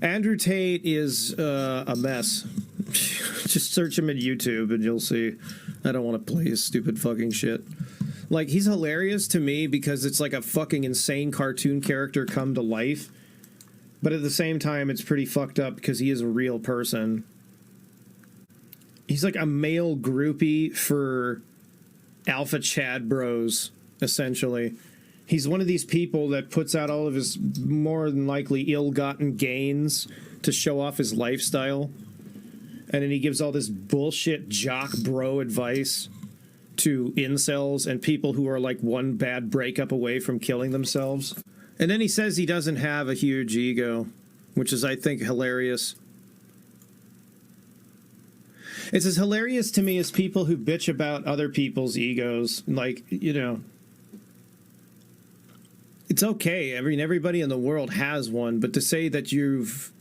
Andrew Tate is a mess. Just search him at YouTube and you'll see. I don't want to play his stupid fucking shit. Like, he's hilarious to me because it's like a fucking insane cartoon character come to life. But at the same time, it's pretty fucked up because he is a real person. He's like a male groupie for alpha Chad bros, essentially. He's one of these people that puts out all of his more than likely ill-gotten gains to show off his lifestyle. And then he gives all this bullshit jock bro advice to incels and people who are like one bad breakup away from killing themselves. And then he says he doesn't have a huge ego, which is, I think, hilarious. It's as hilarious to me as people who bitch about other people's egos. Like, you know, it's okay. I mean, everybody in the world has one, but to say that you've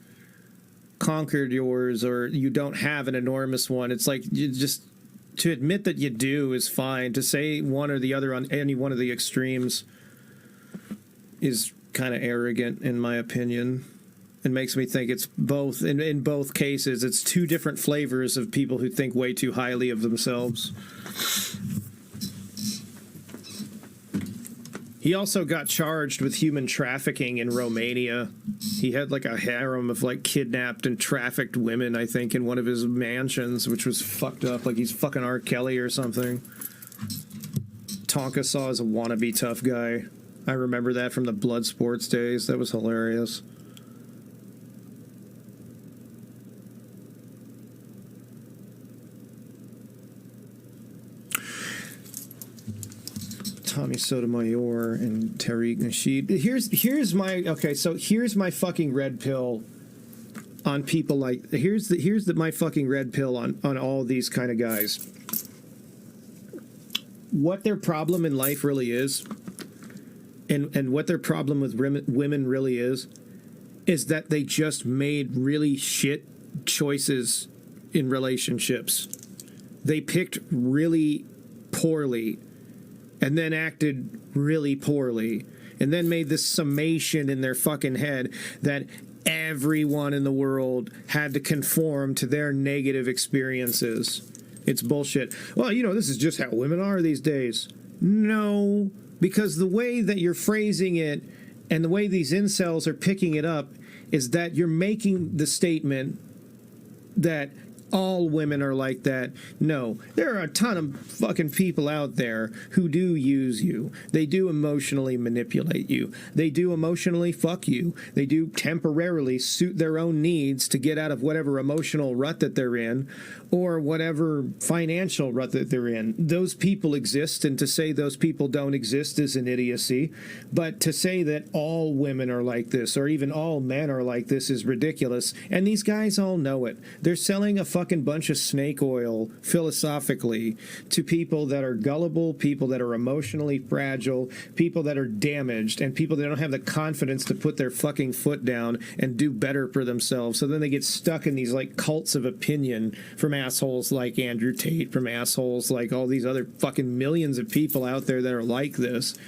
conquered yours or you don't have an enormous one, it's like, you just, to admit that you do is fine. To say one or the other on any one of the extremes is kind of arrogant, in my opinion. It makes me think it's both. In both cases, it's two different flavors of people who think way too highly of themselves. He also got charged with human trafficking in Romania. He had like a harem of like kidnapped and trafficked women, I think, in one of his mansions, which was fucked up. Like he's fucking R. Kelly or something. Tonka saw as a wannabe tough guy. I remember that from the Blood Sports days. That was hilarious. Tommy Sotomayor and Tariq Nasheed. Here's my fucking red pill on people like my fucking red pill on all these kind of guys. What their problem in life really is, and what their problem with women really is that they just made really shit choices in relationships. They picked really poorly and then acted really poorly, and then made this summation in their fucking head that everyone in the world had to conform to their negative experiences. It's bullshit. Well, you know, this is just how women are these days. No, because the way that you're phrasing it and the way these incels are picking it up is that you're making the statement that all women are like that. No, there are a ton of fucking people out there who do use you. They do emotionally manipulate you. They do emotionally fuck you. They do temporarily suit their own needs to get out of whatever emotional rut that they're in or whatever financial rut that they're in. Those people exist, and to say those people don't exist is an idiocy. But to say that all women are like this or even all men are like this is ridiculous. And these guys all know it. They're selling a fucking bunch of snake oil philosophically to people that are gullible, people that are emotionally fragile, people that are damaged, and people that don't have the confidence to put their fucking foot down and do better for themselves. So then they get stuck in these like cults of opinion from assholes like Andrew Tate, from assholes like all these other fucking millions of people out there that are like this.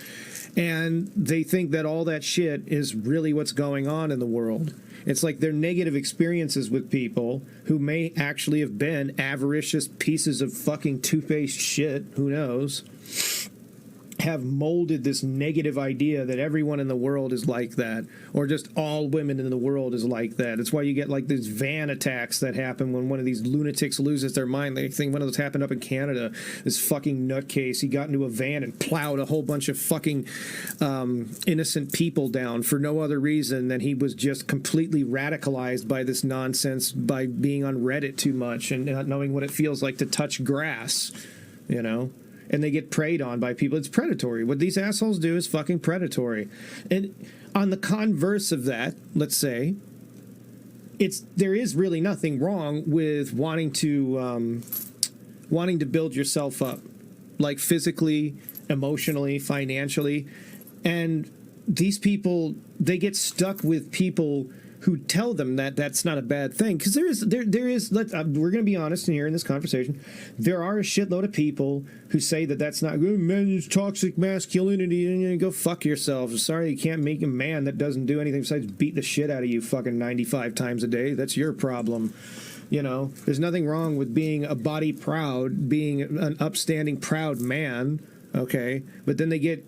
And they think that all that shit is really what's going on in the world. It's like their negative experiences with people who may actually have been avaricious pieces of fucking two-faced shit, who knows, have molded this negative idea that everyone in the world is like that, or just all women in the world is like that. It's why you get like these van attacks that happen when one of these lunatics loses their mind. They think one of those happened up in Canada. This fucking nutcase, he got into a van and plowed a whole bunch of fucking innocent people down for no other reason than he was just completely radicalized by this nonsense, by being on Reddit too much and not knowing what it feels like to touch grass, you know? And they get preyed on by people. It's predatory. What these assholes do is fucking predatory. And on the converse of that, let's say, there is really nothing wrong with wanting to build yourself up, like physically, emotionally, financially. And these people, they get stuck with people who tell them that that's not a bad thing. Because there is. We're going to be honest in here in this conversation. There are a shitload of people who say that that's not good. Man, it's toxic masculinity, and go fuck yourself. Sorry, you can't make a man that doesn't do anything besides beat the shit out of you fucking 95 times a day. That's your problem. You know, there's nothing wrong with being a body proud, being an upstanding, proud man. Okay, but then they get,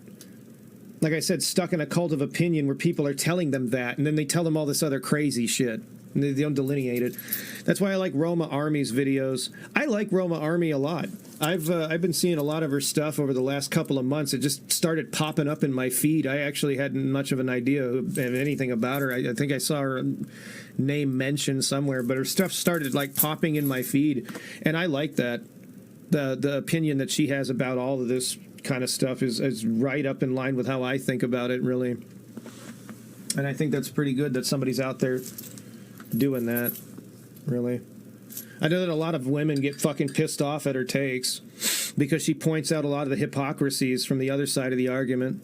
like I said, stuck in a cult of opinion where people are telling them that, and then they tell them all this other crazy shit. And they don't delineate it. That's why I like Roma Army's videos. I like Roma Army a lot. I've been seeing a lot of her stuff over the last couple of months. It just started popping up in my feed. I actually hadn't much of an idea of anything about her. I think I saw her name mentioned somewhere, but her stuff started like popping in my feed, and I like that. The opinion that she has about all of this kind of stuff is right up in line with how I think about it, really. And I think that's pretty good that somebody's out there doing that, really. I know that a lot of women get fucking pissed off at her takes because she points out a lot of the hypocrisies from the other side of the argument.